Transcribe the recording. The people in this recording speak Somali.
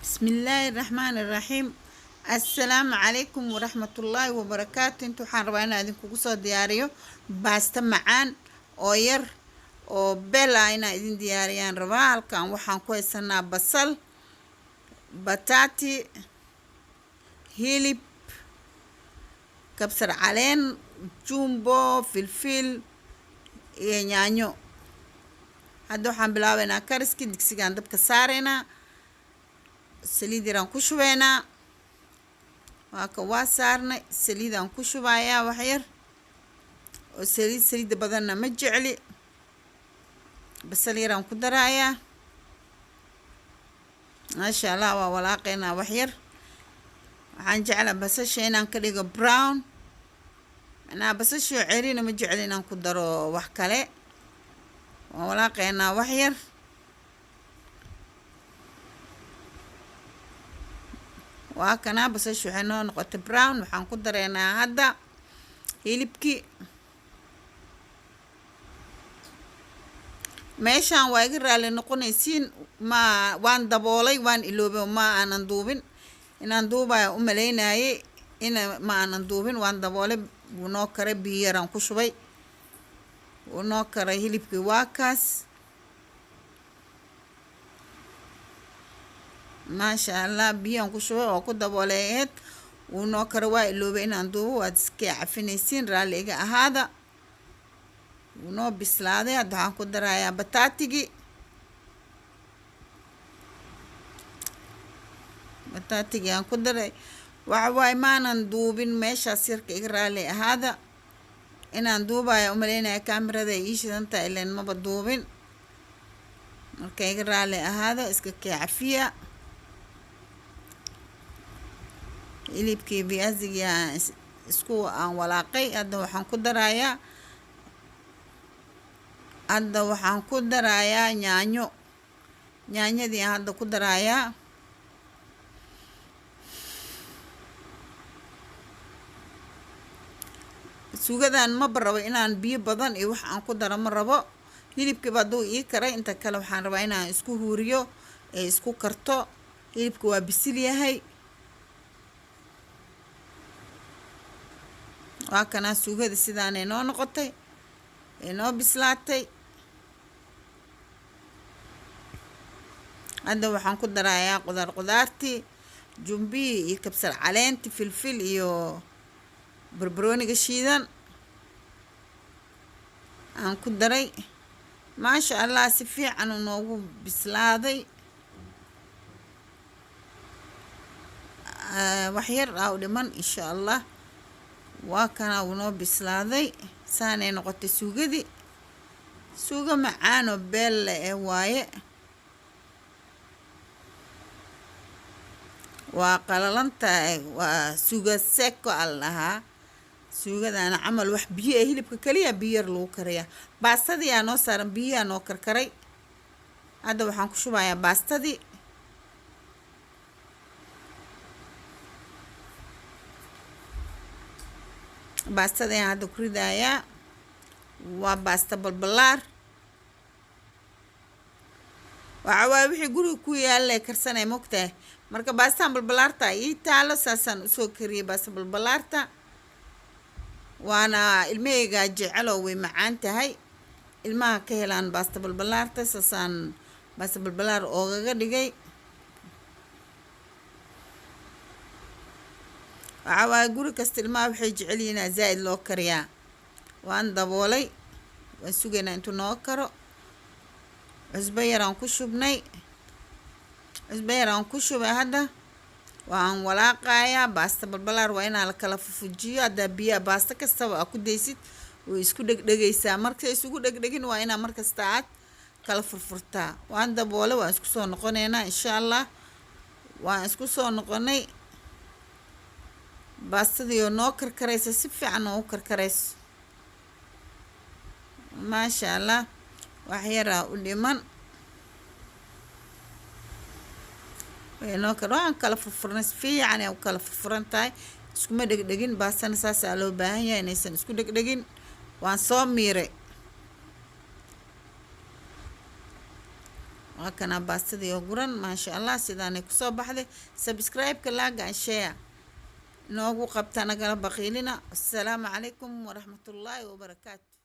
بسم الله الرحمن الرحيم. السلام عليكم ورحمة الله وبركاته. انتو waxaan rabaa inaan idinku soo diyaariyo baasta macaan oo yar oo bella inaan idin diyaariyaan rabaa. Halkan waxaan ku haysanaa basal, bataati, hilib, kabsar caleen, jumbo, filfil iyo yaanyo. Hadda waxaan bilaabaynaa kariski. Digsigaan dabka saaraynaa, saliid yaraan ku shubaynaa. waa saarnay, saliidaan ku shubayaa wax yar oo saliida badanna ma jecli. basal yaraan ku darayaa. maasha allah, waa walaaqaynaa wax yar. waxaan jeclaa basasha inaan ka dhigo brown, macnaha basasha ceeriina ma jecli inaan ku daro wax kale. waan walaaqaynaa wax yar. waa kana basasha waxay noo noqotay brown. waxaan ku dareynaa hadda hilibkii. meeshaan waa iga raali noqonaysiin, waan daboolay, waan iloobay, ma aanan duubin. inaan duubaya u malaynayay ma aanan duubin. waan daboolay, wuu noo karay, biyo yaraan ku shubay, wuu noo karay hilibkii. waa kaas, maasha allah, biyaan ku shubay oo ku daboolay ahayd, wuu noo kara. waa iloobay inaan duubo, waad iska cafinaysiin, raalli iga ahaada. wuu noo bislaaday. hadda waxaan ku darayaa bataatigii. aan ku daray. waxa waaye maanan duubin meeshaas yarka, iga raalli ahaada. inaan duubaya u malaynaya kaamirada ay ii shidantahay, ileen maba duubin. marka iga raalli ahaada, iska kee cafiya. hilibkii viazigii aan walaaqay. hadda waxaan ku darayaa yaanyo. yaanyadii aan hadda ku darayaa. suugadan maba rabo inaan biyo badan iyo wax aan ku daro, ma rabo. hilibkiiba hadduu ii karay, inta kale waxaan rabaa inaan isku huuriyo ee isku karto. hilibka waa bisil yahay. waa kana suugada sidaanay noo noqotay, ee noo bislaatay. hadda waxaan ku darayaa qudaartii, jumbihii iyo kabsar caleenti, filfil iyo barbarooniga shiidan aan ku daray. maasha allah, si fiican uu noogu bislaaday. wax yar aa u dhiman insha allah. waa kana uu noo bislaaday. saanay noqotay suugadii. suugo macaanoo beelle ee waaye. waa qalalantahay, waa suuga seko al dhahaa. suugadana camal wax biyo ee hilibka kaliya biyo yar lagu karayaa. baastadii aa noo saaran, biyaha noo karkaray. hadda waxaan ku shubayaa baastadii. baastadii aan hadda ku ridayaa. waa baasta balbalaar. waxa waaye wixii guriga ku yaallay karsanay, mogtahay. marka baastaan balbalaarta ii taalo, saasaan usoo kariyay baasta balbalaarta. waana ilmahaygaa jeceloo way macaan tahay. ilmaha ka helaan baasta balbalaarta, saasaan baasta balbalaar oogaga dhigay. waxa waaye guri kasta ilmaha waxay jecel yihiin zaa'id loo kariyaa. waan daboolay, waan sugaynaa intuu noo karo. cusbo yaraan ku shubnay. hadda waan walaaqayaa. baasta balbalaar waa inaa la kala fufujiyo. haddaa biyaha baasta kastaba aa ku daysid, way isku dhegdhegaysaa. marka isugu dhegdhegin waa inaa markasta aad kala furfurtaa. waan daboolay, waan isku soo noqonaynaa insha allah. waan isku soo noqonay. baastadii oo noo karkaraysa, si fiican oo u karkarayso. maasha allah, wax yaraa u dhiman. waan kala furfurnay, si fiican ay u kala furfuran tahay. iskuma dhegdhegin. baastana saasaa loo baahan yahay, inaysan isku dhegdhegin. waan soo miiray. وكان باستدي وقرن ما شاء الله سيداني كسو بحذي سبسكرايب كلاقا شير نوغو قبتنا قلب بخيلنا. السلام عليكم ورحمة الله وبركاته.